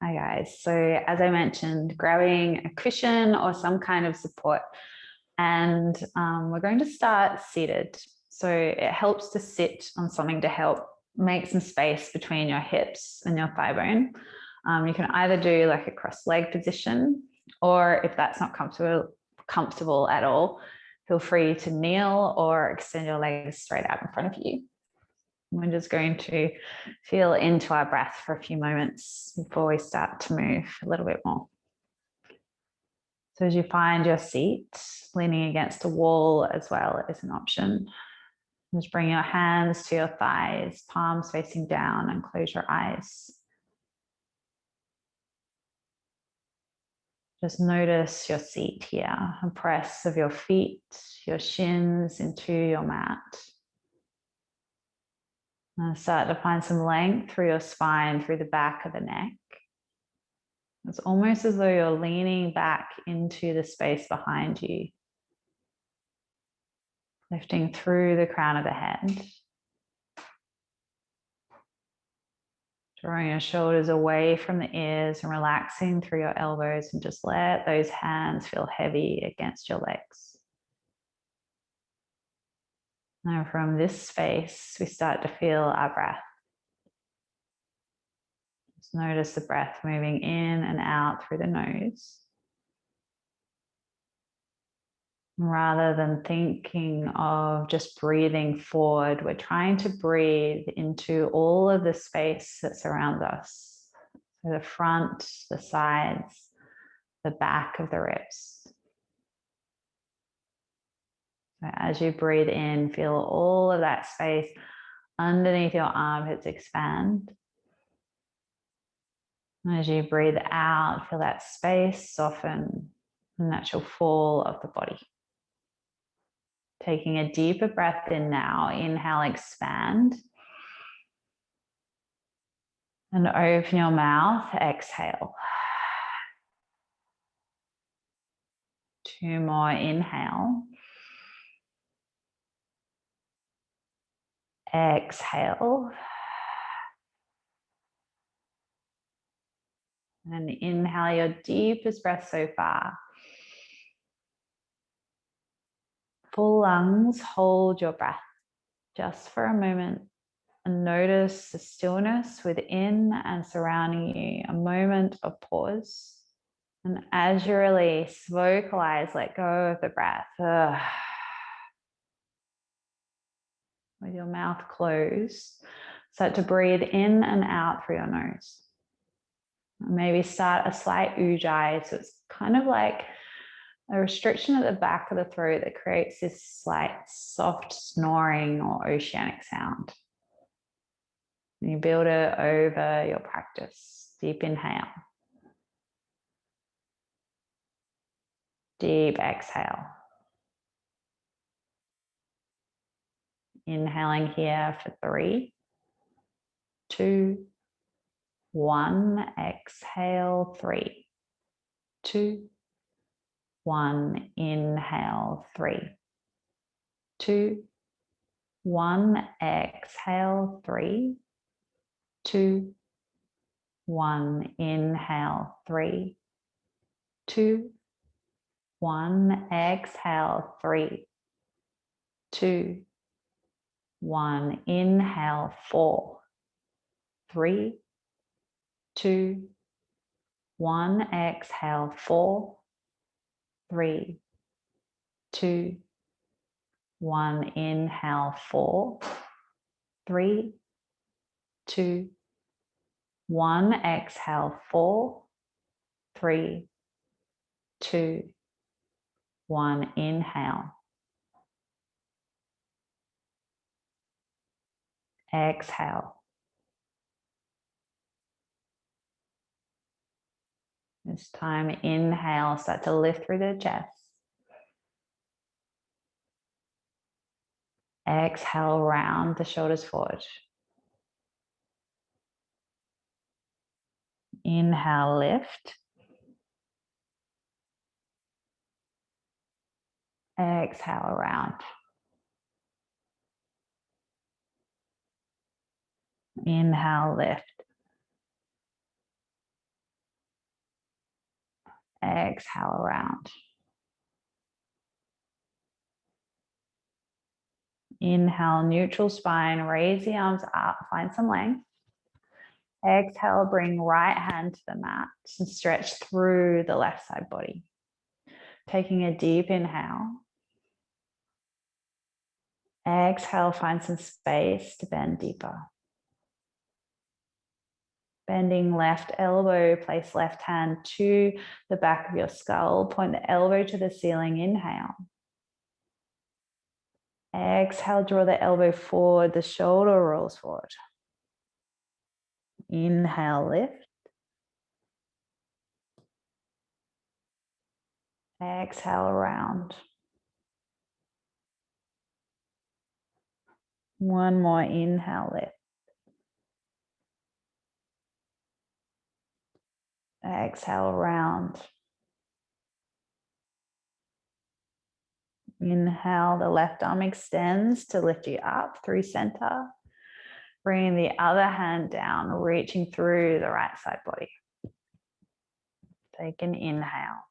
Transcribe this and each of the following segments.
Hi guys. So as I mentioned, grabbing a cushion or some kind of support, and we're going to start seated. So it helps to sit on something to help make some space between your hips and your thigh bone. You can either do like a cross-leg position, or if that's not comfortable at all, feel free to kneel or extend your legs straight out in front of you. We're just going to feel into our breath for a few moments before we start to move a little bit more. So as you find your seat, leaning against a wall as well is an option. Just bring your hands to your thighs, palms facing down, and close your eyes. Just notice your seat here, a press of your feet, your shins into your mat. And start to find some length through your spine, through the back of the neck. It's almost as though you're leaning back into the space behind you, lifting through the crown of the head, drawing your shoulders away from the ears and relaxing through your elbows, and just let those hands feel heavy against your legs. Now from this space, we start to feel our breath. Just notice the breath moving in and out through the nose. Rather than thinking of just breathing forward, we're trying to breathe into all of the space that surrounds us. So the front, the sides, the back of the ribs. So as you breathe in, feel all of that space underneath your armpits expand. And as you breathe out, feel that space soften, the natural fall of the body. Taking a deeper breath in now. Inhale, expand. And open your mouth, exhale. 2 more, inhale. Exhale. And inhale your deepest breath so far. Full lungs, hold your breath just for a moment and notice the stillness within and surrounding you, a moment of pause. And as you release, vocalize, let go of the breath. With your mouth closed, start to breathe in and out through your nose. Maybe start a slight ujjayi, so it's kind of like a restriction at the back of the throat that creates this slight soft snoring or oceanic sound. And you build it over your practice. Deep inhale. Deep exhale. Inhaling here for 3, 2, 1. Exhale, 3, 2, 1. Inhale, 3, 2, 1. Exhale, 3, 2, 1. Inhale, 3, 2, 1. Exhale, 3, 2, 1. Inhale, 4, 3, 2, 1. Exhale, 4, 3, 2, 1. Inhale, 4, 3, 2, 1. Exhale, 4, 3, 2, 1. Inhale. Exhale. This time, inhale, start to lift through the chest. Exhale, round the shoulders forward. Inhale, lift. Exhale, round. Inhale, lift. Exhale around. Inhale, neutral spine, raise the arms up, find some length. Exhale, bring right hand to the mat and stretch through the left side body. Taking a deep inhale. Exhale, find some space to bend deeper. Bending left elbow, place left hand to the back of your skull. Point the elbow to the ceiling, inhale. Exhale, draw the elbow forward, the shoulder rolls forward. Inhale, lift. Exhale, around. One more, inhale, lift. Exhale, around. Inhale, the left arm extends to lift you up through center. Bringing the other hand down, reaching through the right side body. Take an inhale.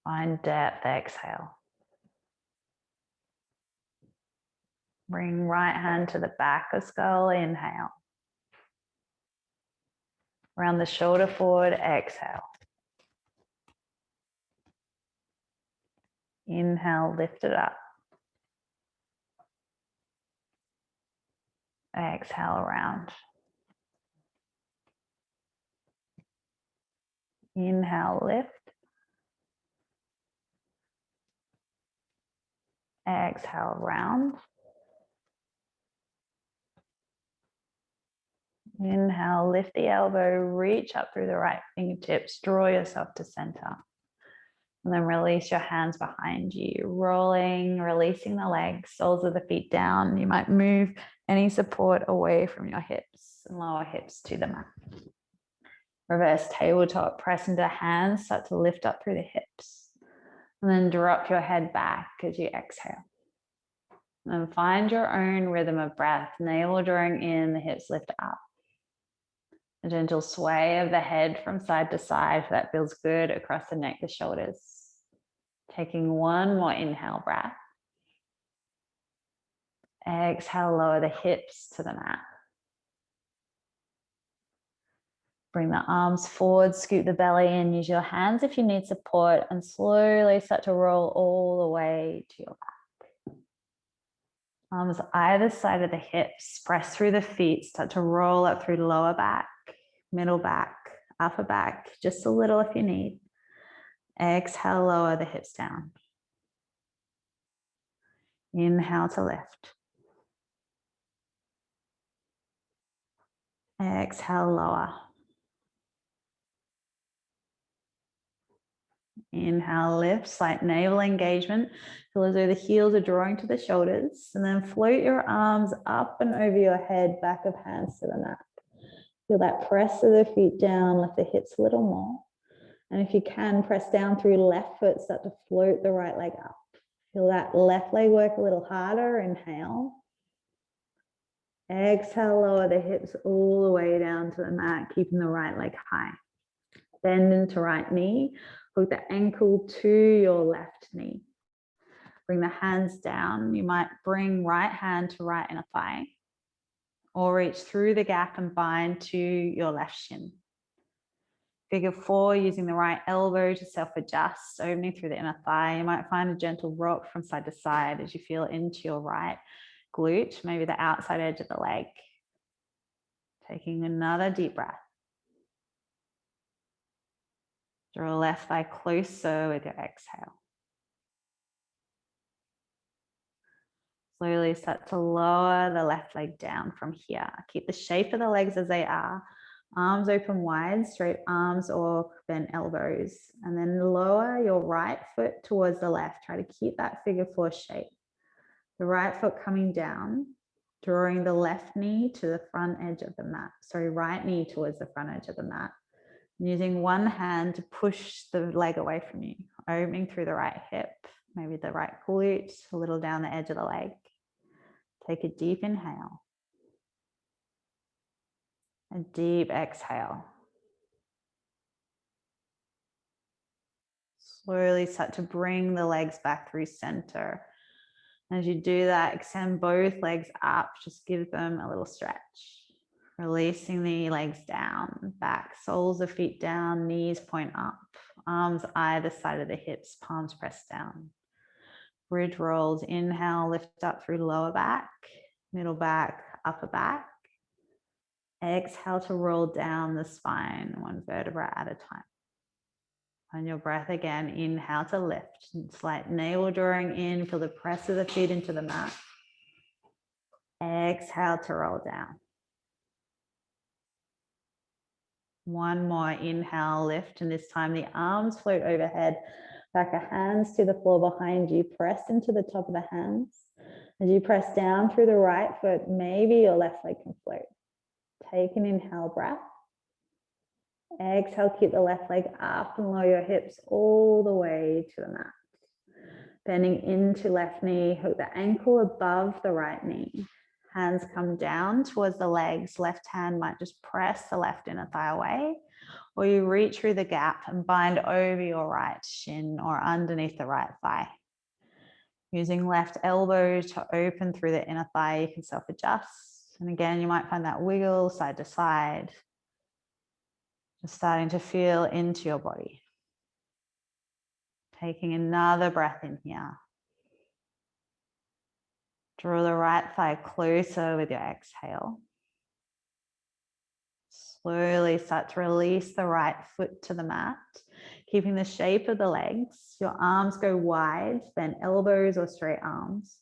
Find depth, exhale. Bring right hand to the back of skull, inhale. Round the shoulder forward, exhale. Inhale, lift it up. Exhale, around. Inhale, lift. Exhale, round. Inhale, lift the elbow, reach up through the right fingertips, draw yourself to center. And then release your hands behind you, rolling, releasing the legs, soles of the feet down. You might move any support away from your hips and lower hips to the mat. Reverse tabletop, press into hands, start to lift up through the hips. And then drop your head back as you exhale. And then find your own rhythm of breath, navel drawing in, the hips lift up. A gentle sway of the head from side to side, that feels good across the neck, the shoulders. Taking one more inhale breath. Exhale, lower the hips to the mat. Bring the arms forward, scoop the belly in, use your hands if you need support, and slowly start to roll all the way to your back. Arms either side of the hips, press through the feet, start to roll up through lower back, middle back, upper back, just a little if you need. Exhale, lower the hips down. Inhale to lift. Exhale, lower. Inhale, lift, slight navel engagement. Feel as though the heels are drawing to the shoulders, and then float your arms up and over your head, back of hands to the mat. Feel that press of the feet down, lift the hips a little more. And if you can, press down through left foot, start to float the right leg up. Feel that left leg work a little harder, inhale. Exhale, lower the hips all the way down to the mat, keeping the right leg high. Bend into right knee, hook the ankle to your left knee. Bring the hands down. You might bring right hand to right inner thigh, or reach through the gap and bind to your left shin. Figure 4, using the right elbow to self-adjust, opening through the inner thigh. You might find a gentle rock from side to side as you feel into your right glute, maybe the outside edge of the leg. Taking another deep breath. Draw left thigh closer with your exhale. Slowly start to lower the left leg down from here. Keep the shape of the legs as they are. Arms open wide, straight arms or bent elbows. And then lower your right foot towards the left. Try to keep that figure 4 shape. The right foot coming down, drawing the left knee to the front edge of the mat. Sorry, right knee towards the front edge of the mat. Using one hand to push the leg away from you, opening through the right hip, maybe the right glute, a little down the edge of the leg. Take a deep inhale. A deep exhale. Slowly start to bring the legs back through center. As you do that, extend both legs up, just give them a little stretch. Releasing the legs down, back, soles of feet down, knees point up, arms either side of the hips, palms pressed down. Bridge rolls, inhale, lift up through lower back, middle back, upper back. Exhale to roll down the spine, one vertebra at a time. On your breath again, inhale to lift, slight navel drawing in, feel the press of the feet into the mat. Exhale to roll down. One more, inhale, lift, and this time the arms float overhead, back of hands to the floor behind you, press into the top of the hands. As you press down through the right foot, maybe your left leg can float. Take an inhale breath. Exhale, keep the left leg up and lower your hips all the way to the mat. Bending into left knee, hook the ankle above the right knee. Hands come down towards the legs. Left hand might just press the left inner thigh away, or you reach through the gap and bind over your right shin or underneath the right thigh. Using left elbow to open through the inner thigh, you can self-adjust. And again, you might find that wiggle side to side. Just starting to feel into your body. Taking another breath in here. Draw the right thigh closer with your exhale. Slowly start to release the right foot to the mat, keeping the shape of the legs. Your arms go wide, bend elbows or straight arms.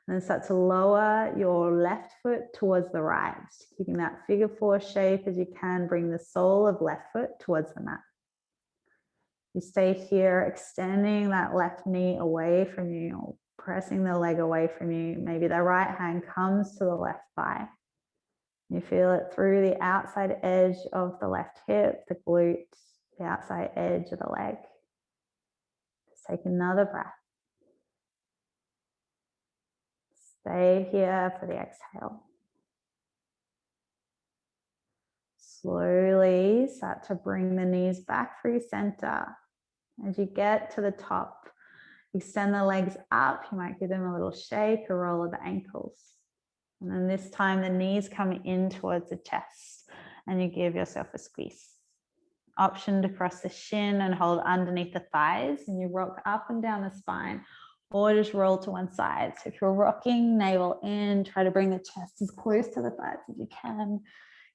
And then start to lower your left foot towards the right, keeping that figure four shape as you can. Bring the sole of left foot towards the mat. You stay here, extending that left knee away from you, or pressing the leg away from you. Maybe the right hand comes to the left thigh. You feel it through the outside edge of the left hip, the glute, the outside edge of the leg. Just take another breath. Stay here for the exhale. Slowly start to bring the knees back through center. As you get to the top, extend the legs up. You might give them a little shake or roll of the ankles. And then this time the knees come in towards the chest and you give yourself a squeeze. Option to cross the shin and hold underneath the thighs, and you rock up and down the spine, or just roll to one side. So if you're rocking, navel in, try to bring the chest as close to the thighs as you can,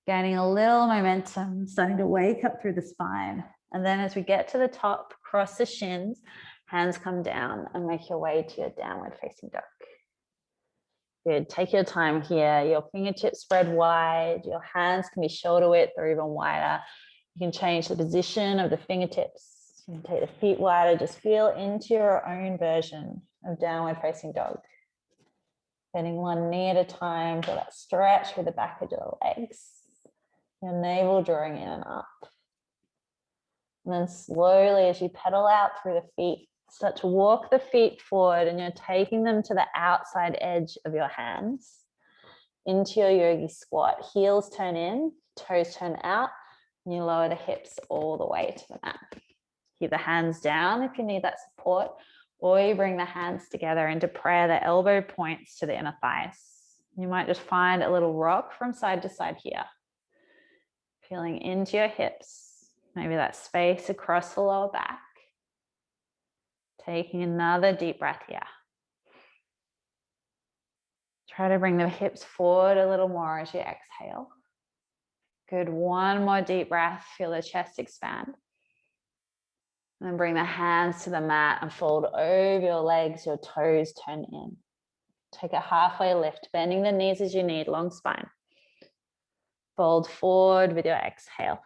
gaining a little momentum, starting to wake up through the spine. And then as we get to the top, cross the shins, hands come down and make your way to your downward facing dog. Good, take your time here. Your fingertips spread wide, your hands can be shoulder width or even wider. You can change the position of the fingertips. You can take the feet wider, just feel into your own version of downward facing dog. Bending one knee at a time, feel that stretch with the back of your legs. Your navel drawing in and up. And then slowly, as you pedal out through the feet, start to walk the feet forward, and you're taking them to the outside edge of your hands into your Yogi Squat. Heels turn in, toes turn out, and you lower the hips all the way to the mat. Keep the hands down if you need that support, or you bring the hands together into prayer. The elbow points to the inner thighs. You might just find a little rock from side to side here. Feeling into your hips, maybe that space across the lower back. Taking another deep breath here. Try to bring the hips forward a little more as you exhale. Good, one more deep breath, feel the chest expand. And then bring the hands to the mat and fold over your legs, your toes turn in. Take a halfway lift, bending the knees as you need, long spine. Fold forward with your exhale.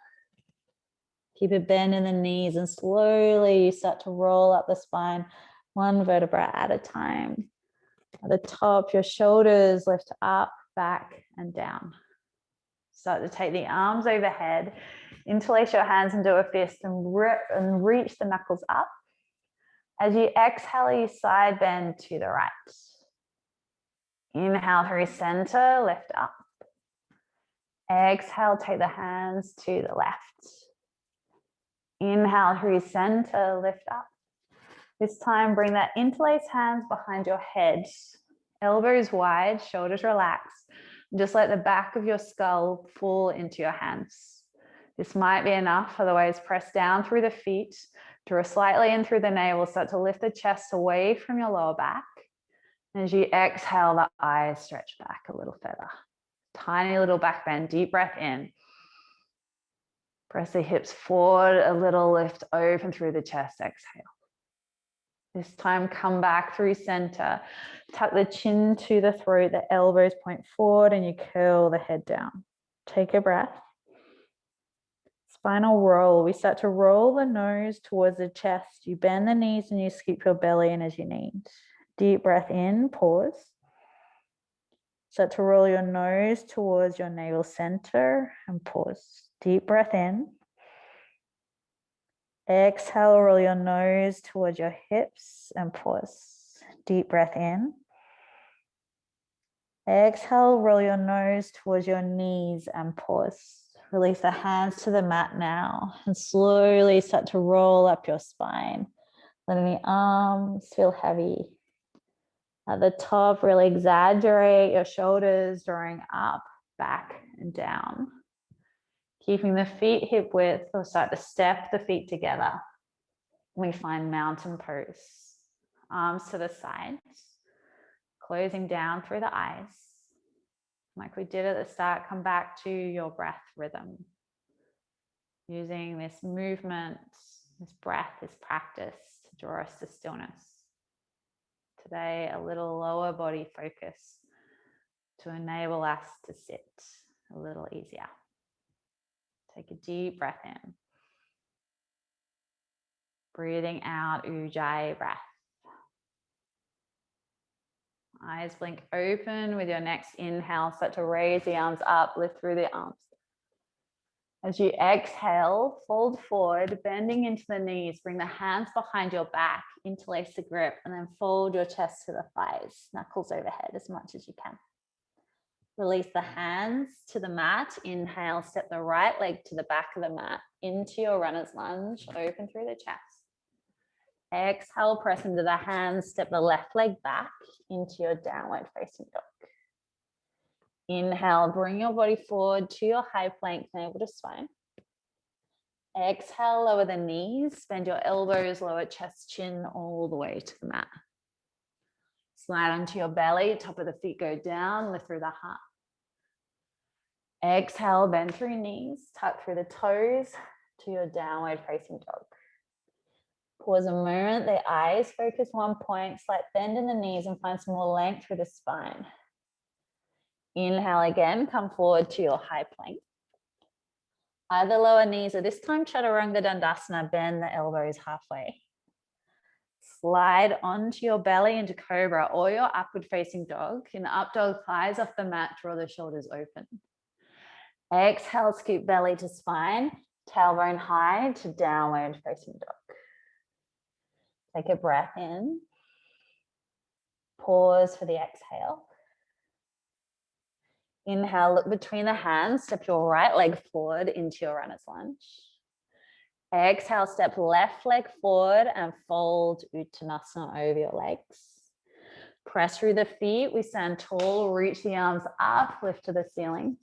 Keep a bend in the knees and slowly you start to roll up the spine, one vertebra at a time. At the top, your shoulders lift up, back, and down. Start to take the arms overhead, interlace your hands into a fist and reach the knuckles up. As you exhale, you side bend to the right. Inhale through center, lift up. Exhale, take the hands to the left. Inhale through center, lift up. This time, bring that interlaced hands behind your head, elbows wide, shoulders relaxed. Just let the back of your skull fall into your hands. This might be enough, otherwise press down through the feet, draw slightly in through the navel, start to lift the chest away from your lower back. And as you exhale, the eyes stretch back a little further. Tiny little back bend, deep breath in. Press the hips forward, a little lift open through the chest, exhale. This time, come back through center. Tuck the chin to the throat, the elbows point forward, and you curl the head down. Take a breath. Spinal roll. We start to roll the nose towards the chest. You bend the knees and you scoop your belly in as you need. Deep breath in, pause. Start to roll your nose towards your navel center and pause. Deep breath in. Exhale, roll your nose towards your hips and pause. Deep breath in. Exhale, roll your nose towards your knees and pause. Release the hands to the mat now and slowly start to roll up your spine. Letting the arms feel heavy. At the top, really exaggerate your shoulders, drawing up, back, and down. Keeping the feet hip width, or start to step the feet together. We find mountain pose. Arms to the sides, closing down through the eyes. Like we did at the start, come back to your breath rhythm. Using this movement, this breath, this practice to draw us to stillness. Today, a little lower body focus to enable us to sit a little easier. Take a deep breath in. Breathing out, Ujjayi breath. Eyes blink open with your next inhale. Start to raise the arms up, lift through the arms. As you exhale, fold forward, bending into the knees. Bring the hands behind your back, interlace the grip, and then fold your chest to the thighs. Knuckles overhead as much as you can. Release the hands to the mat. Inhale, step the right leg to the back of the mat into your runner's lunge, open through the chest. Exhale, press into the hands, step the left leg back into your downward facing dog. Inhale, bring your body forward to your high plank, navel to spine. Exhale, lower the knees, bend your elbows, lower chest, chin all the way to the mat. Slide onto your belly, top of the feet go down, lift through the heart. Exhale, bend through knees, tuck through the toes to your downward facing dog. Pause a moment, the eyes focus one point, slight bend in the knees and find some more length through the spine. Inhale again, come forward to your high plank. Either lower knees or this time Chaturanga Dandasana, bend the elbows halfway. Slide onto your belly into Cobra or your upward facing dog. In up dog, thighs off the mat, draw the shoulders open. Exhale, scoop belly to spine, tailbone high to downward facing dog. Take a breath in. Pause for the exhale. Inhale, look between the hands, step your right leg forward into your runner's lunge. Exhale, step left leg forward and fold Uttanasana over your legs. Press through the feet, we stand tall, reach the arms up, lift to the ceiling.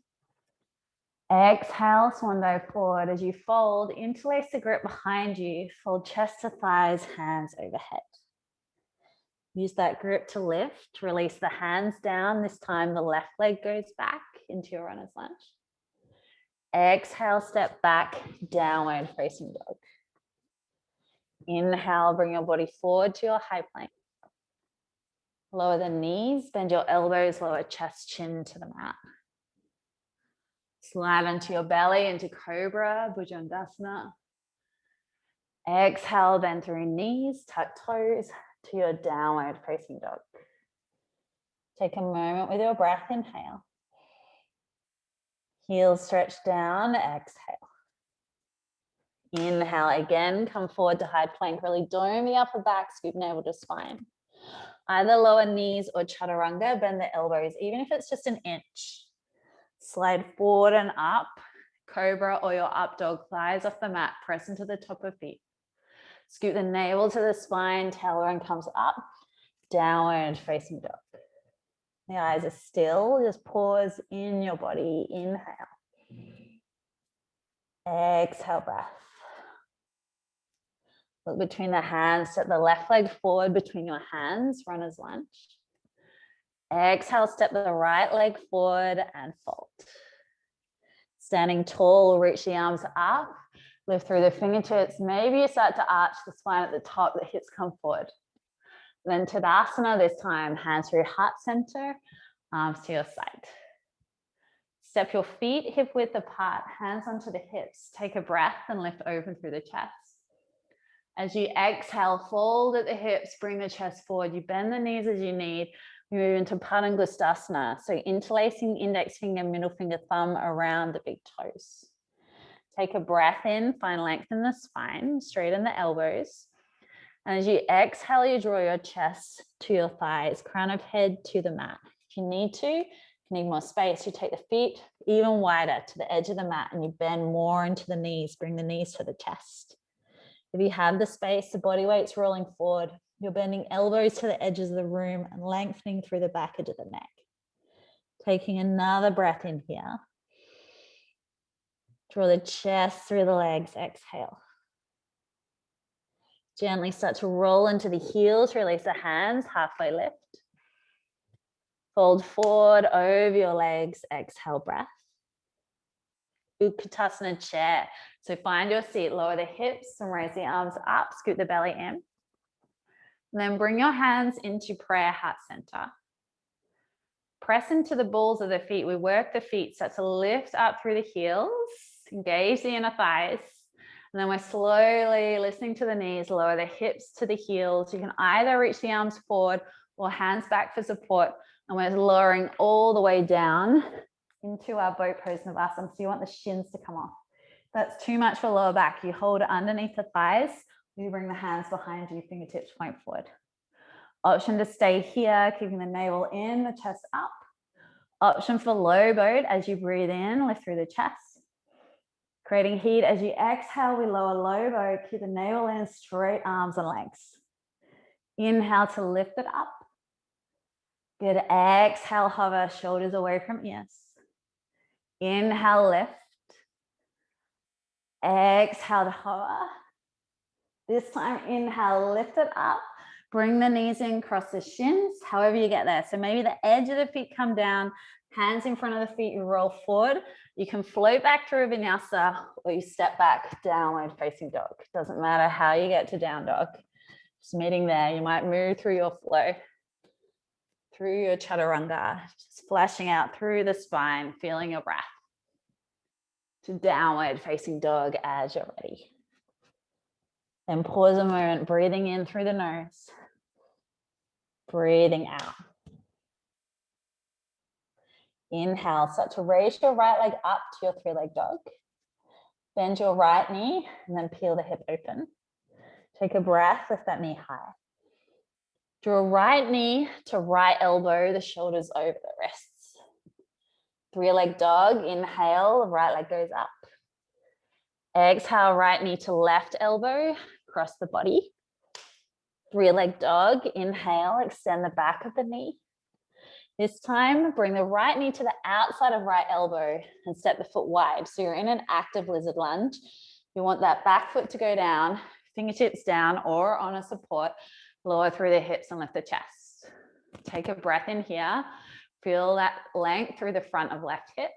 Exhale, swan dive forward. As you fold, interlace the grip behind you, fold chest to thighs, hands overhead. Use that grip to lift, release the hands down. This time the left leg goes back into your runner's lunge. Exhale, step back, downward facing dog. Inhale, bring your body forward to your high plank. Lower the knees, bend your elbows, lower chest, chin to the mat. Slide onto your belly into Cobra, Bhujangasana. Exhale, bend through knees, tuck toes to your downward facing dog. Take a moment with your breath, inhale. Heels stretch down, exhale. Inhale again, come forward to high plank, really dome the upper back, scoop navel to spine. Either lower knees or chaturanga, bend the elbows, even if it's just an inch. Slide forward and up, Cobra or your up dog, thighs off the mat, press into the top of feet. Scoot the navel to the spine, tailbone comes up, downward facing dog. The eyes are still, just pause in your body, inhale. Exhale, breath. Look between the hands, step the left leg forward between your hands, runner's lunge. Exhale, step the right leg forward and fold. Standing tall, reach the arms up, lift through the fingertips. Maybe you start to arch the spine at the top, the hips come forward. Then Tadasana this time, hands through heart center, arms to your side. Step your feet hip width apart, hands onto the hips. Take a breath and lift open through the chest. As you exhale, fold at the hips, bring the chest forward. You bend the knees as you need. We move into Padangustasana. So interlacing index finger, middle finger, thumb around the big toes. Take a breath in, find length in the spine, straighten the elbows. And as you exhale, you draw your chest to your thighs, crown of head to the mat. If you need to, if you need more space, you take the feet even wider to the edge of the mat and you bend more into the knees, bring the knees to the chest. If you have the space, the body weight's rolling forward. You're bending elbows to the edges of the room and lengthening through the back edge of the neck. Taking another breath in here. Draw the chest through the legs, exhale. Gently start to roll into the heels, release the hands, halfway lift. Fold forward over your legs, exhale, breath. Utkatasana chair. So find your seat, lower the hips and raise the arms up, scoot the belly in. And then bring your hands into prayer heart center. Press into the balls of the feet. We work the feet, start to lift up through the heels, engage the inner thighs. And then we're slowly listening to the knees, lower the hips to the heels. You can either reach the arms forward or hands back for support. And we're lowering all the way down into our boat pose Navasana. So you want the shins to come off. If that's too much for lower back, you hold it underneath the thighs. You bring the hands behind you, fingertips point forward. Option to stay here, keeping the navel in, the chest up. Option for low boat as you breathe in, lift through the chest. Creating heat as you exhale, we lower low boat, keep the navel in, straight arms and legs. Inhale to lift it up. Good, exhale, hover, shoulders away from ears. Inhale, lift. Exhale to hover. This time, inhale, lift it up. Bring the knees in, cross the shins, however you get there. So maybe the edge of the feet come down, hands in front of the feet, you roll forward. You can float back through vinyasa or you step back, downward facing dog. Doesn't matter how you get to down dog. Just meeting there, you might move through your flow, through your chaturanga, just flashing out through the spine, feeling your breath. To downward facing dog as you're ready. Then pause a moment, breathing in through the nose, breathing out. Inhale, start to raise your right leg up to your three-leg dog. Bend your right knee and then peel the hip open. Take a breath, lift that knee high. Draw right knee to right elbow, the shoulders over the wrists. Three-leg dog, inhale, right leg goes up. Exhale, right knee to left elbow, cross the body. Three-leg dog, inhale, extend the back of the knee. This time, bring the right knee to the outside of right elbow and step the foot wide. So you're in an active lizard lunge. You want that back foot to go down, fingertips down or on a support, lower through the hips and lift the chest. Take a breath in here. Feel that length through the front of left hip.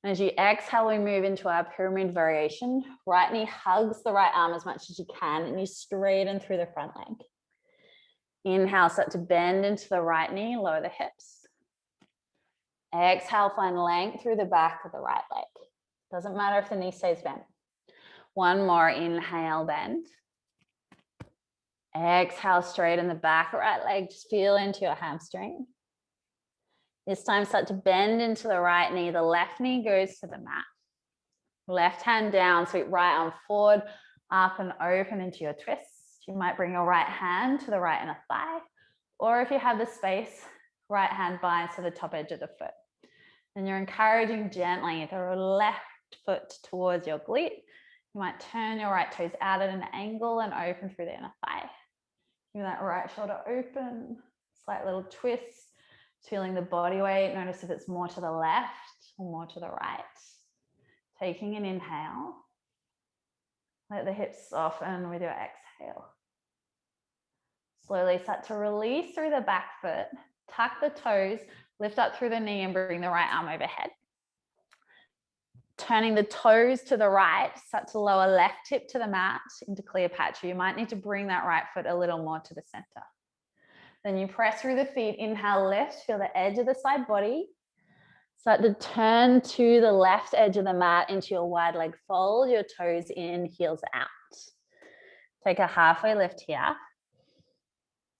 And as you exhale, we move into our pyramid variation. Right knee hugs the right arm as much as you can and you straighten through the front leg. Inhale, start to bend into the right knee, lower the hips. Exhale, find length through the back of the right leg. Doesn't matter if the knee stays bent. One more, inhale, bend. Exhale, straighten the back of right leg, just feel into your hamstring. This time, start to bend into the right knee. The left knee goes to the mat. Left hand down, sweep right arm forward, up and open into your twist. You might bring your right hand to the right inner thigh, or if you have the space, right hand binds to the top edge of the foot. And you're encouraging gently the left foot towards your glute. You might turn your right toes out at an angle and open through the inner thigh. Give that right shoulder open, slight little twist, feeling the body weight. Notice if it's more to the left or more to the right. Taking an inhale. Let the hips soften with your exhale. Slowly start to release through the back foot. Tuck the toes, lift up through the knee and bring the right arm overhead. Turning the toes to the right, start to lower left hip to the mat into Cleopatra. You might need to bring that right foot a little more to the center. Then you press through the feet, inhale, lift, feel the edge of the side body. Start to turn to the left edge of the mat into your wide leg fold, your toes in, heels out. Take a halfway lift here.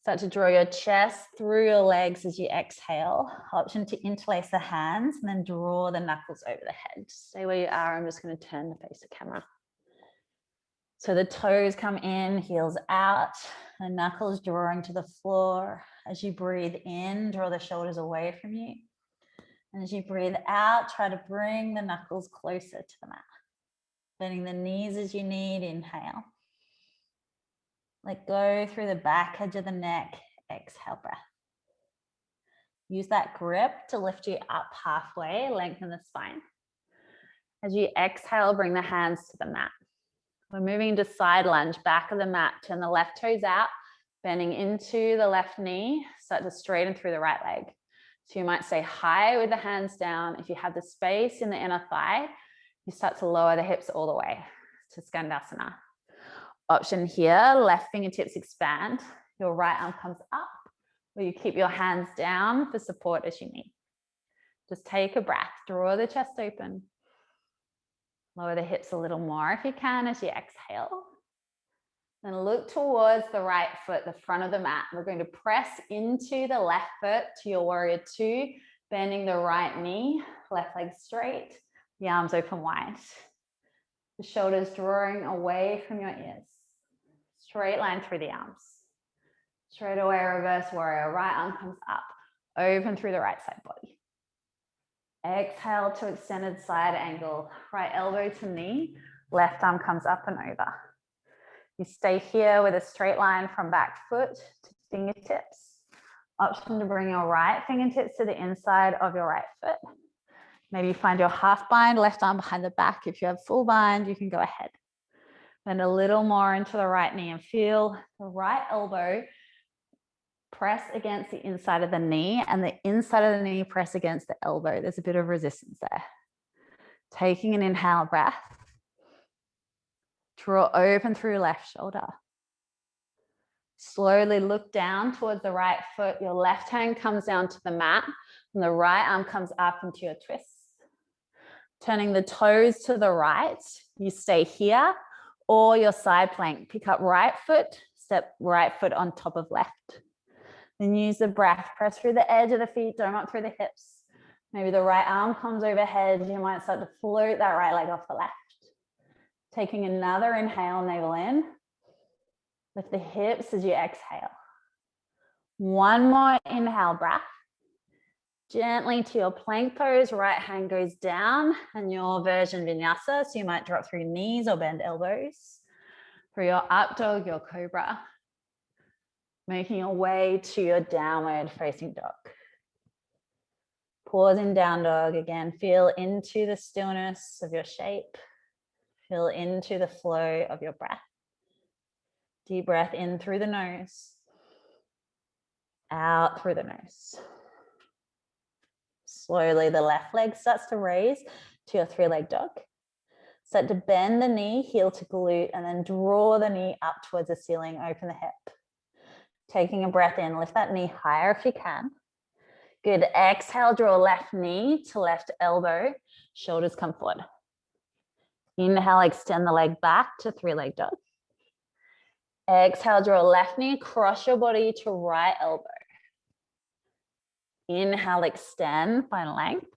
Start to draw your chest through your legs as you exhale. Option to interlace the hands and then draw the knuckles over the head. Stay where you are. I'm just going to turn to face the camera. So the toes come in, heels out, the knuckles drawing to the floor. As you breathe in, draw the shoulders away from you. And as you breathe out, try to bring the knuckles closer to the mat. Bending the knees as you need, inhale. Let go through the back edge of the neck, exhale, breath. Use that grip to lift you up halfway, lengthen the spine. As you exhale, bring the hands to the mat. We're moving into side lunge, back of the mat, turn the left toes out, bending into the left knee, start to straighten through the right leg. So you might stay high with the hands down. If you have the space in the inner thigh, you start to lower the hips all the way to Skandasana. Option here, left fingertips expand, your right arm comes up, or you keep your hands down for support as you need. Just take a breath, draw the chest open. Lower the hips a little more if you can as you exhale. Then look towards the right foot, the front of the mat. We're going to press into the left foot to your warrior two, bending the right knee, left leg straight, the arms open wide. The shoulders drawing away from your ears. Straight line through the arms. Straight away, reverse warrior. Right arm comes up, open through the right side body. Exhale to extended side angle. Right elbow to knee, left arm comes up and over. You stay here with a straight line from back foot to fingertips. Option to bring your right fingertips to the inside of your right foot. Maybe find your half bind, left arm behind the back. If you have full bind, you can go ahead. Bend a little more into the right knee and feel the right elbow press against the inside of the knee and the inside of the knee press against the elbow. There's a bit of resistance there. Taking an inhale breath. Draw open through left shoulder. Slowly look down towards the right foot. Your left hand comes down to the mat and the right arm comes up into your twist. Turning the toes to the right, you stay here or your side plank. Pick up right foot, step right foot on top of left. Then use the breath, press through the edge of the feet, don't up through the hips. Maybe the right arm comes overhead. You might start to float that right leg off the left. Taking another inhale, navel in. Lift the hips as you exhale. One more inhale breath. Gently to your plank pose, right hand goes down and your version vinyasa. So you might drop through knees or bend elbows. For your up dog, your cobra. Making your way to your downward facing dog. Pause in down dog again. Feel into the stillness of your shape. Feel into the flow of your breath. Deep breath in through the nose. Out through the nose. Slowly the left leg starts to raise to your three-leg dog. Start to bend the knee, heel to glute, and then draw the knee up towards the ceiling, open the hip. Taking a breath in, lift that knee higher if you can. Good, exhale, draw left knee to left elbow, shoulders come forward. Inhale, extend the leg back to three-leg dog. Exhale, draw left knee, cross your body to right elbow. Inhale, extend, find length.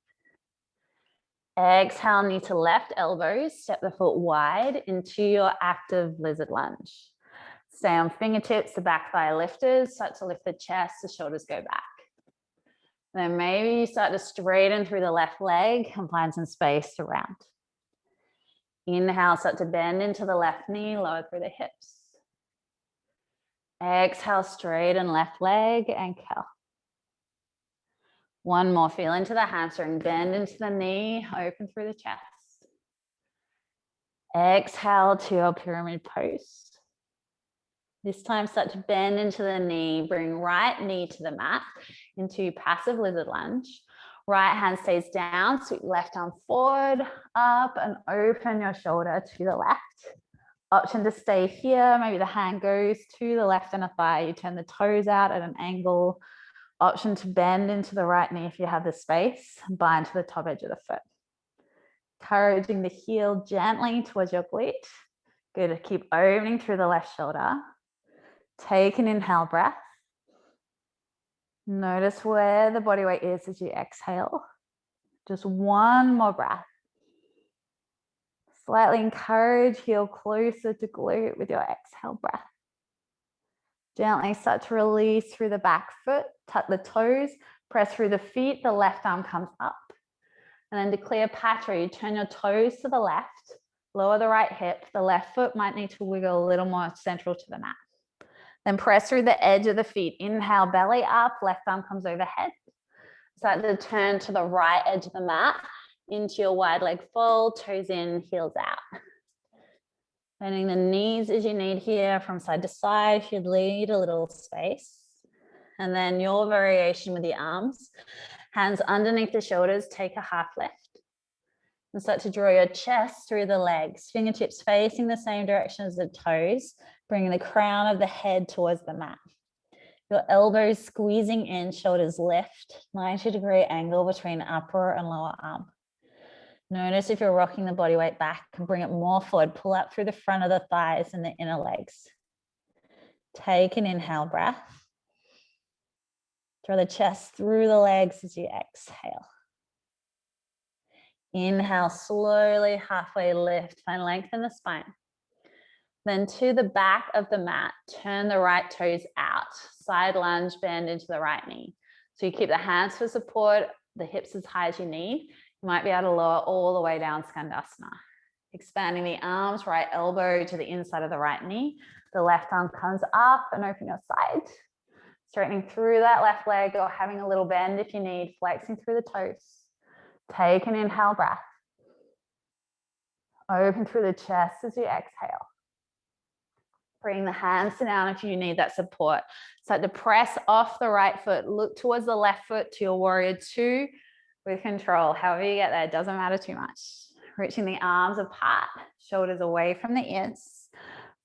Exhale, knee to left elbow, step the foot wide into your active lizard lunge. Stay on fingertips, the back thigh lifters, start to lift the chest, the shoulders go back. Then maybe you start to straighten through the left leg and find some space to round. Inhale, start to bend into the left knee, lower through the hips. Exhale, straighten left leg and curl. One more, feel into the hamstring, bend into the knee, open through the chest. Exhale to your pyramid pose. This time, start to bend into the knee, bring right knee to the mat into passive lizard lunge. Right hand stays down, sweep left arm forward, up and open your shoulder to the left. Option to stay here, maybe the hand goes to the left inner thigh, you turn the toes out at an angle. Option to bend into the right knee if you have the space, bind to the top edge of the foot. Encouraging the heel gently towards your glute. Good, keep opening through the left shoulder. Take an inhale breath. Notice where the body weight is as you exhale. Just one more breath. Slightly encourage heel closer to glute with your exhale breath. Gently start to release through the back foot, tuck the toes, press through the feet, the left arm comes up. And then to Cleopatra, you turn your toes to the left, lower the right hip, the left foot might need to wiggle a little more central to the mat. Then press through the edge of the feet, inhale, belly up, left arm comes overhead. Start to turn to the right edge of the mat, into your wide leg fold, toes in, heels out. Bending the knees as you need here from side to side, if you'd leave a little space. And then your variation with the arms, hands underneath the shoulders, take a half lift. And start to draw your chest through the legs, fingertips facing the same direction as the toes, bringing the crown of the head towards the mat. Your elbows squeezing in, shoulders lift, 90-degree angle between upper and lower arm. Notice if you're rocking the body weight back, bring it more forward, pull up through the front of the thighs and the inner legs. Take an inhale breath. Draw the chest through the legs as you exhale. Inhale, slowly halfway lift, find length in the spine. Then to the back of the mat, turn the right toes out, side lunge, bend into the right knee. So you keep the hands for support, the hips as high as you need. You might be able to lower all the way down Skandasana. Expanding the arms, right elbow to the inside of the right knee. The left arm comes up and open your side. Straightening through that left leg or having a little bend if you need, flexing through the toes. Take an inhale breath. Open through the chest as you exhale. Bring the hands down if you need that support. Start to press off the right foot. Look towards the left foot to your warrior two with control. However you get there, it doesn't matter too much. Reaching the arms apart, shoulders away from the ears.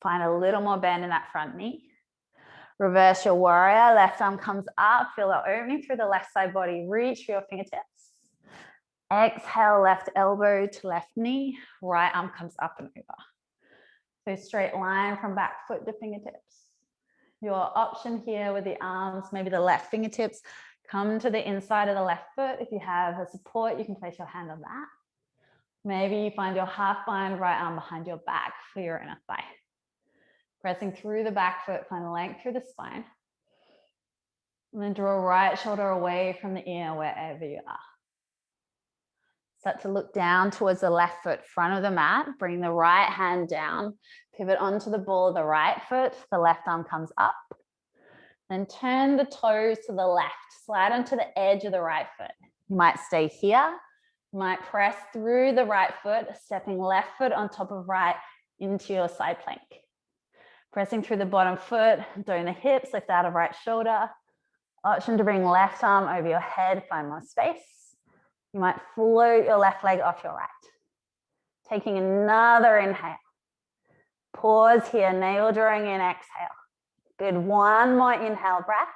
Find a little more bend in that front knee. Reverse your warrior. Left arm comes up. Feel the opening through the left side body. Reach for your fingertips. Exhale, left elbow to left knee. Right arm comes up and over. So straight line from back foot to fingertips. Your option here with the arms, maybe the left fingertips, come to the inside of the left foot. If you have a support, you can place your hand on that. Maybe you find your half bind, right arm behind your back for your inner thigh. Pressing through the back foot, find length through the spine. And then draw right shoulder away from the ear wherever you are. Start to look down towards the left foot, front of the mat. Bring the right hand down. Pivot onto the ball of the right foot. The left arm comes up. Then turn the toes to the left. Slide onto the edge of the right foot. You might stay here. You might press through the right foot, stepping left foot on top of right into your side plank. Pressing through the bottom foot, doing the hips, lift out of right shoulder. Option to bring left arm over your head, find more space. You might float your left leg off your right. Taking another inhale. Pause here, navel drawing in, exhale. Good, one more inhale breath.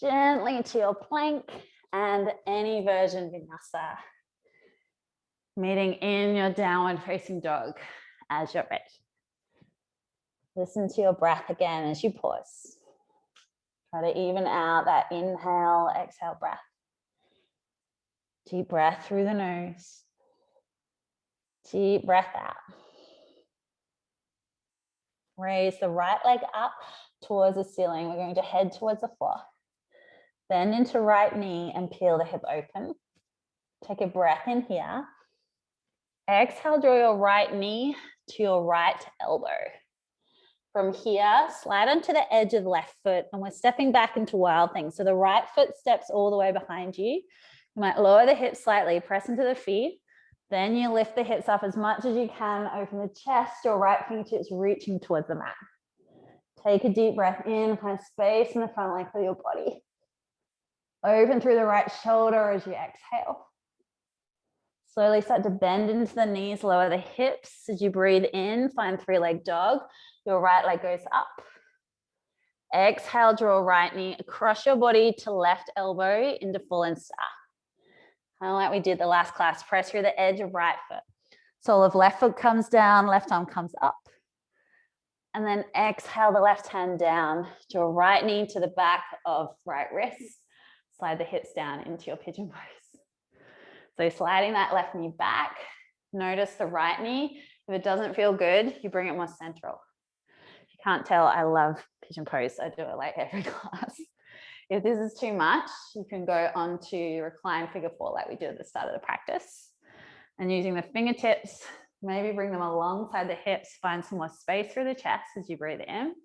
Gently to your plank and any version vinyasa. Meeting in your downward facing dog as you're ready. Listen to your breath again as you pause. Try to even out that inhale, exhale breath. Deep breath through the nose. Deep breath out. Raise the right leg up towards the ceiling. We're going to head towards the floor. Bend into right knee and peel the hip open. Take a breath in here. Exhale, draw your right knee to your right elbow. From here, slide onto the edge of the left foot, and we're stepping back into Wild Thing. So the right foot steps all the way behind you. You might lower the hips slightly, press into the feet. Then you lift the hips up as much as you can, open the chest, your right fingertips reaching towards the mat. Take a deep breath in, find space in the front leg of your body. Open through the right shoulder as you exhale. Slowly start to bend into the knees, lower the hips. As you breathe in, find three-leg dog. Your right leg goes up. Exhale, draw right knee across your body to left elbow into fallen star. Kind of like we did the last class. Press through the edge of right foot. Sole of left foot comes down, left arm comes up. And then exhale the left hand down. Draw right knee to the back of right wrist. Slide the hips down into your pigeon pose. So sliding that left knee back. Notice the right knee. If it doesn't feel good, you bring it more central. If you can't tell, I love pigeon pose. I do it like every class. If this is too much, you can go on to Recline Figure 4 like we did at the start of the practice. And using the fingertips, maybe bring them alongside the hips, find some more space through the chest as you breathe in.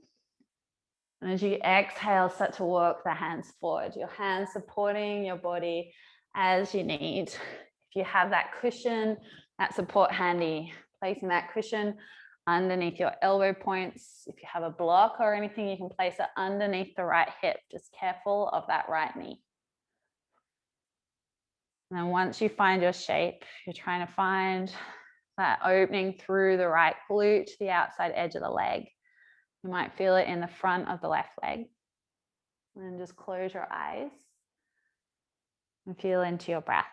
And as you exhale, start to walk the hands forward, your hands supporting your body as you need. If you have that cushion, that support handy, placing that cushion underneath your elbow points. If you have a block or anything, you can place it underneath the right hip. Just careful of that right knee. And then once you find your shape, you're trying to find that opening through the right glute to the outside edge of the leg. You might feel it in the front of the left leg. And then just close your eyes and feel into your breath.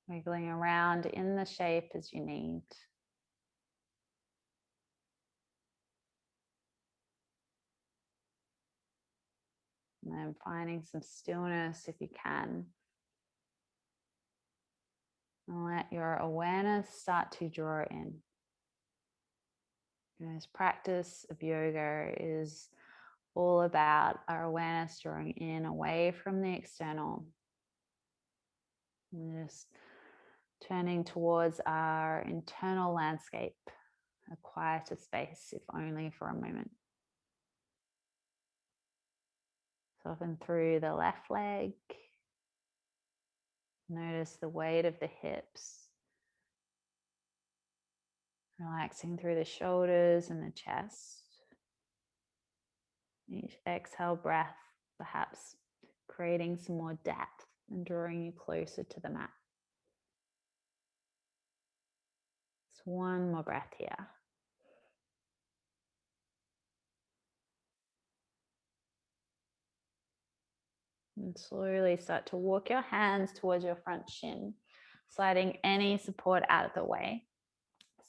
Wiggling around in the shape as you need. And then finding some stillness if you can. And let your awareness start to draw in. This practice of yoga is all about our awareness drawing in away from the external. And just turning towards our internal landscape, a quieter space, if only for a moment. Soften through the left leg. Notice the weight of the hips. Relaxing through the shoulders and the chest. Each exhale breath, perhaps creating some more depth and drawing you closer to the mat. Just one more breath here. And slowly start to walk your hands towards your front shin, sliding any support out of the way.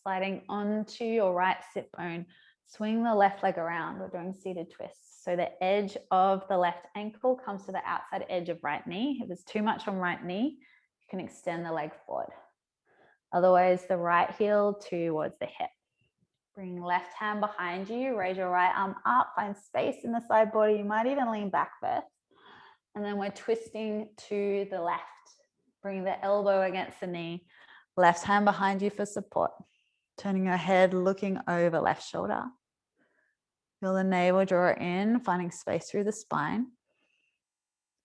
Sliding onto your right sit bone, swing the left leg around. We're doing seated twists. So the edge of the left ankle comes to the outside edge of right knee. If it's too much on right knee, you can extend the leg forward. Otherwise, the right heel towards the hip. Bring left hand behind you, raise your right arm up, find space in the side body. You might even lean back first. And then we're twisting to the left. Bring the elbow against the knee, left hand behind you for support. Turning your head, looking over left shoulder. Feel the navel draw in, finding space through the spine.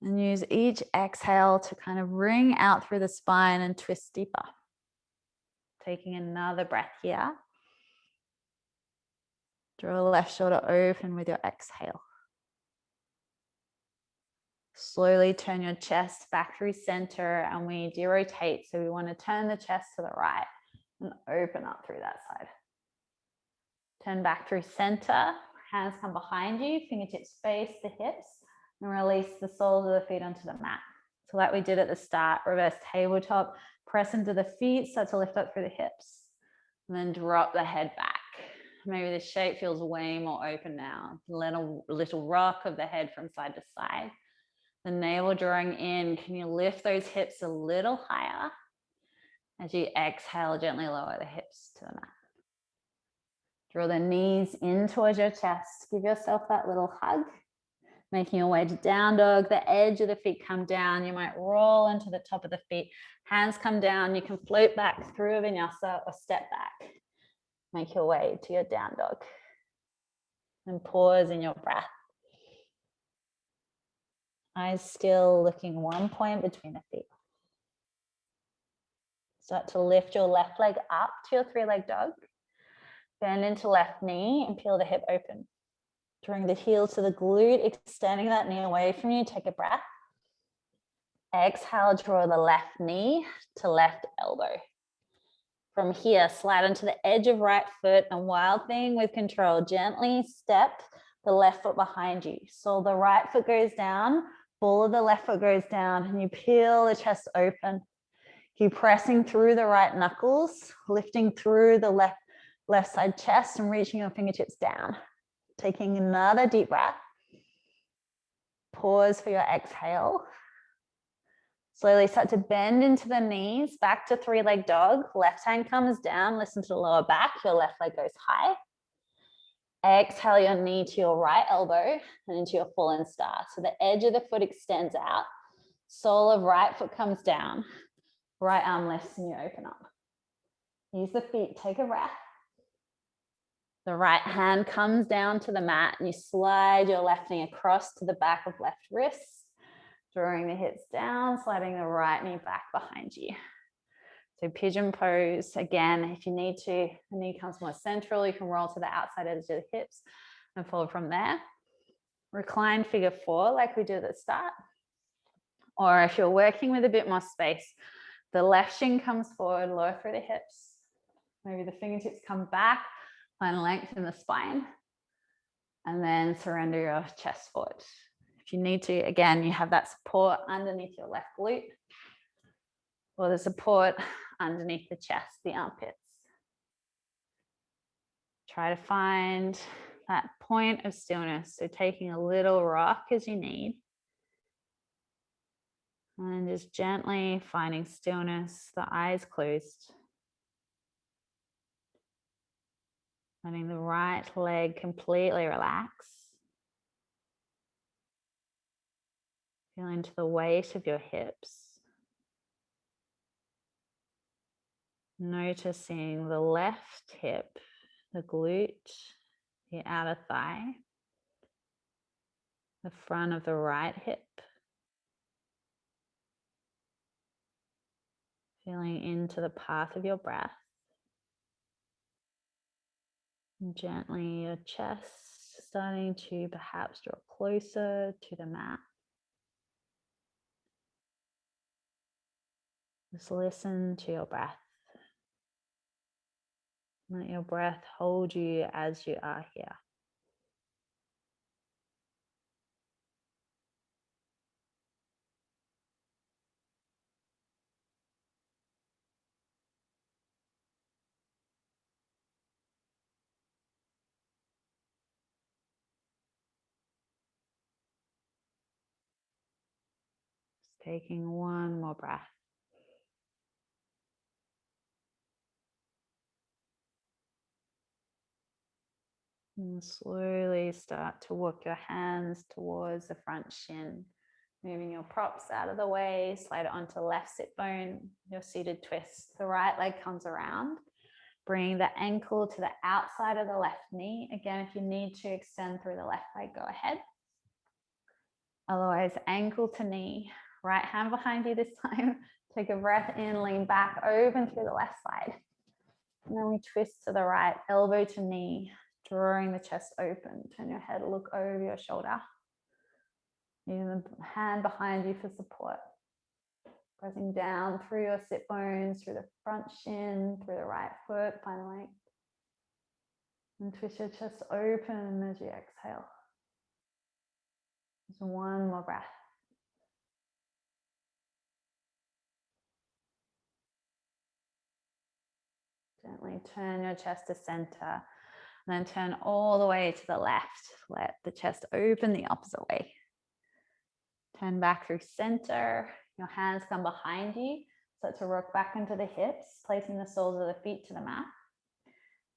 And use each exhale to kind of ring out through the spine and twist deeper. Taking another breath here. Draw the left shoulder open with your exhale. Slowly turn your chest back through center, and we derotate. So we want to turn the chest to the right and open up through that side. Turn back through center. Hands come behind you, fingertips face the hips, and release the soles of the feet onto the mat. So like we did at the start, reverse tabletop, press into the feet, start to lift up through the hips, and then drop the head back. Maybe the shape feels way more open now. Little rock of the head from side to side. The navel drawing in. Can you lift those hips a little higher? As you exhale, gently lower the hips to the mat. Draw the knees in towards your chest. Give yourself that little hug. Making your way to down dog. The edge of the feet come down. You might roll into the top of the feet. Hands come down. You can float back through a vinyasa or step back. Make your way to your down dog. And pause in your breath. Eyes still looking one point between the feet. Start to lift your left leg up to your three-leg dog. Bend into left knee and peel the hip open. Drawing the heel to the glute, extending that knee away from you. Take a breath. Exhale, draw the left knee to left elbow. From here, slide onto the edge of right foot and wild thing with control. Gently step the left foot behind you. So the right foot goes down, ball of the left foot goes down, and you peel the chest open. Keep pressing through the right knuckles, lifting through the left side chest and reaching your fingertips down. Taking another deep breath. Pause for your exhale. Slowly start to bend into the knees, back to three-leg dog. Left hand comes down, listen to the lower back. Your left leg goes high. Exhale your knee to your right elbow and into your fallen star. So the edge of the foot extends out. Sole of right foot comes down. Right arm lifts and you open up. Use the feet, take a breath. The right hand comes down to the mat and you slide your left knee across to the back of left wrist, drawing the hips down, sliding the right knee back behind you. So pigeon pose, again, if you need to, the knee comes more central, you can roll to the outside edge of the hips and follow from there. Recline figure 4 like we did at the start. Or if you're working with a bit more space, the left shin comes forward, lower through the hips. Maybe the fingertips come back, find length in the spine, and then surrender your chest forward. If you need to, again, you have that support underneath your left glute, or the support underneath the chest, the armpits. Try to find that point of stillness. So taking a little rock as you need. And just gently finding stillness, the eyes closed. Letting the right leg completely relax. Feel into the weight of your hips. Noticing the left hip, the glute, the outer thigh, the front of the right hip. Feeling into the path of your breath. And gently your chest starting to perhaps draw closer to the mat. Just listen to your breath. Let your breath hold you as you are here. Just taking one more breath. And slowly start to walk your hands towards the front shin, moving your props out of the way, slide it onto left sit bone, your seated twist. The right leg comes around, bring the ankle to the outside of the left knee. Again, if you need to extend through the left leg, go ahead. Otherwise, ankle to knee, right hand behind you this time. Take a breath in, lean back, open through the left side. And then we twist to the right, elbow to knee, drawing the chest open. Turn your head, look over your shoulder. Using the hand behind you for support. Pressing down through your sit bones, through the front shin, through the right foot, find length. And twist your chest open as you exhale. Just one more breath. Gently turn your chest to center. And then turn all the way to the left. Let the chest open the opposite way. Turn back through center. Your hands come behind you. Start to rock back into the hips, placing the soles of the feet to the mat.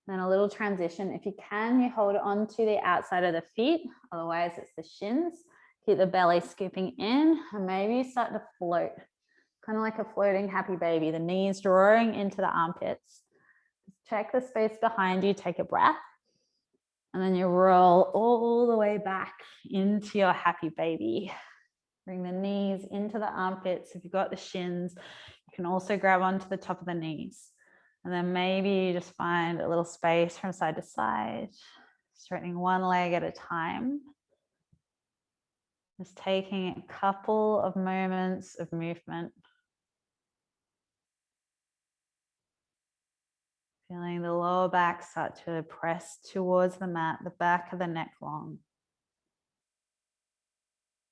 Then a little transition. If you can, you hold on to the outside of the feet. Otherwise, it's the shins. Keep the belly scooping in, and maybe you start to float, kind of like a floating happy baby. The knees drawing into the armpits. Check the space behind you, take a breath. And then you roll all the way back into your happy baby. Bring the knees into the armpits. If you've got the shins, you can also grab onto the top of the knees. And then maybe you just find a little space from side to side, straightening one leg at a time. Just taking a couple of moments of movement. Feeling the lower back start to press towards the mat, the back of the neck long.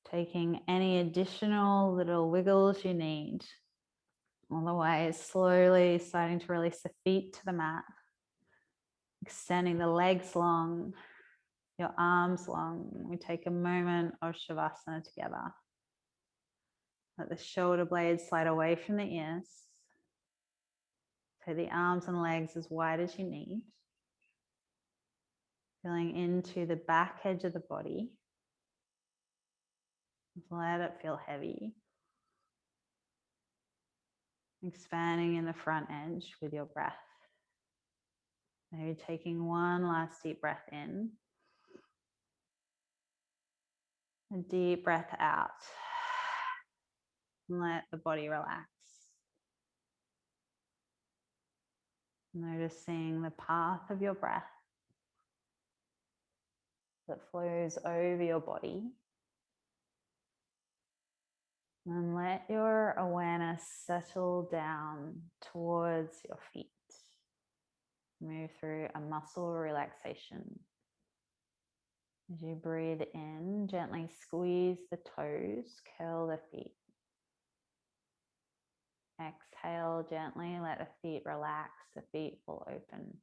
Taking any additional little wiggles you need. Otherwise, slowly starting to release the feet to the mat. Extending the legs long, your arms long. We take a moment of Shavasana together. Let the shoulder blades slide away from the ears. Take the arms and legs as wide as you need. Feeling into the back edge of the body. Let it feel heavy. Expanding in the front edge with your breath. Maybe taking one last deep breath in. A deep breath out. And let the body relax. Noticing the path of your breath that flows over your body. And let your awareness settle down towards your feet. Move through a muscle relaxation. As you breathe in, gently squeeze the toes, curl the feet. Exhale gently, let the feet relax, the feet will open.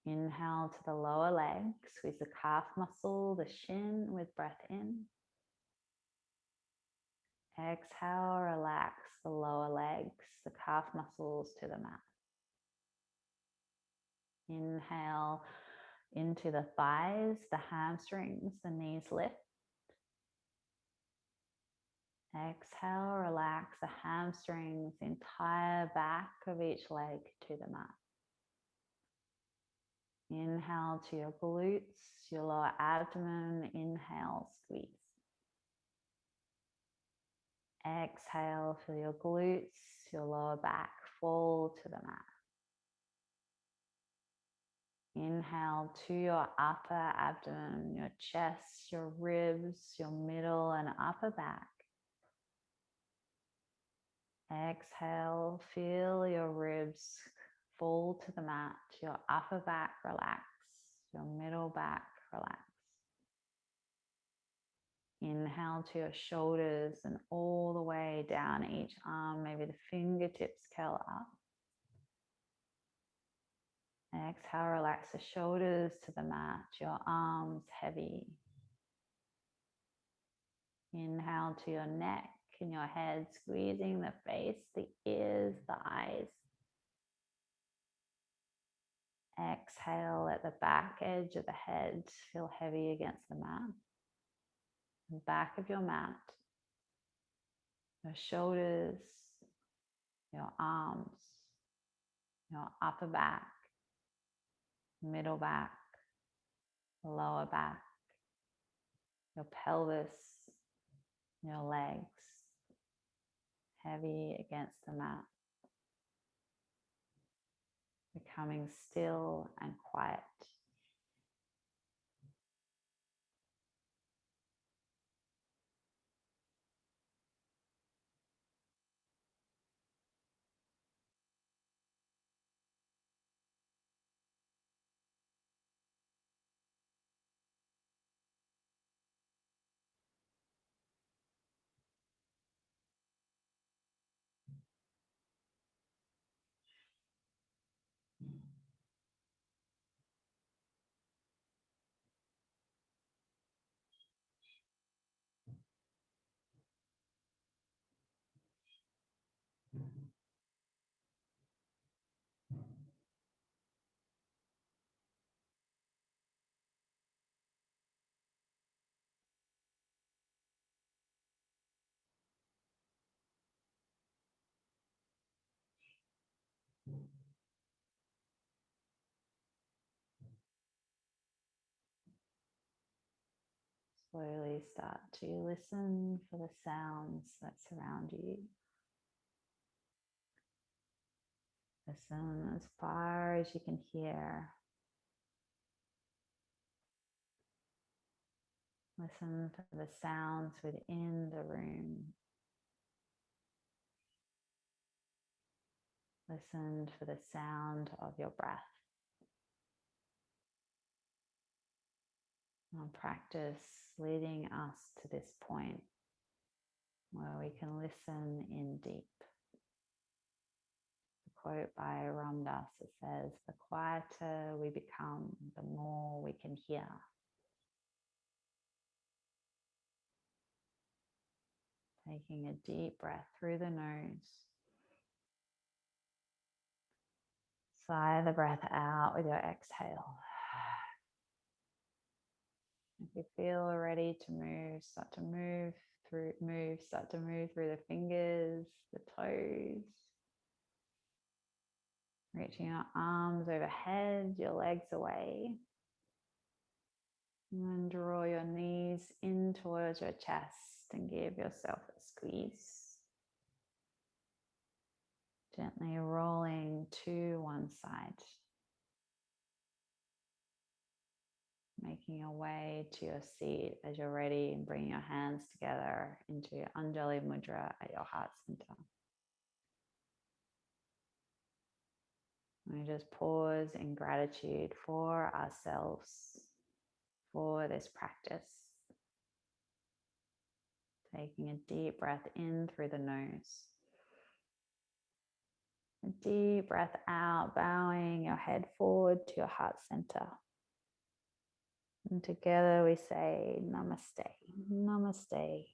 Inhale to the lower leg, squeeze the calf muscle, the shin with breath in. Exhale, relax the lower legs, the calf muscles to the mat. Inhale into the thighs, the hamstrings, the knees lift. Exhale, relax the hamstrings, the entire back of each leg to the mat. Inhale to your glutes, your lower abdomen. Inhale, squeeze. Exhale, feel your glutes, your lower back fall to the mat. Inhale to your upper abdomen, your chest, your ribs, your middle and upper back. Exhale, feel your ribs fall to the mat, your upper back relax, your middle back relax. Inhale to your shoulders and all the way down each arm, maybe the fingertips curl up. Exhale, relax the shoulders to the mat, your arms heavy. Inhale to your neck and your head, squeezing the face, the ears, the eyes. Exhale, let the back edge of the head feel heavy against the mat. The back of your mat, your shoulders, your arms, your upper back, middle back, lower back, your pelvis, your legs, heavy against the mat. Becoming still and quiet. slowly start to listen for the sounds that surround you. Listen as far as you can hear. Listen for the sounds within the room. Listen for the sound of your breath. And practice leading us to this point where we can listen in deep. The quote by Ram Dass says, "The quieter we become, the more we can hear." Taking a deep breath through the nose. Sigh the breath out with your exhale. If you feel ready to move, start to move through the fingers, the toes. Reaching your arms overhead, your legs away. And then draw your knees in towards your chest and give yourself a squeeze. Gently rolling to one side. Making your way to your seat as you're ready and bringing your hands together into your Anjali Mudra at your heart center. We just pause in gratitude for ourselves, for this practice. Taking a deep breath in through the nose. A deep breath out, bowing your head forward to your heart center. And together we say namaste, namaste,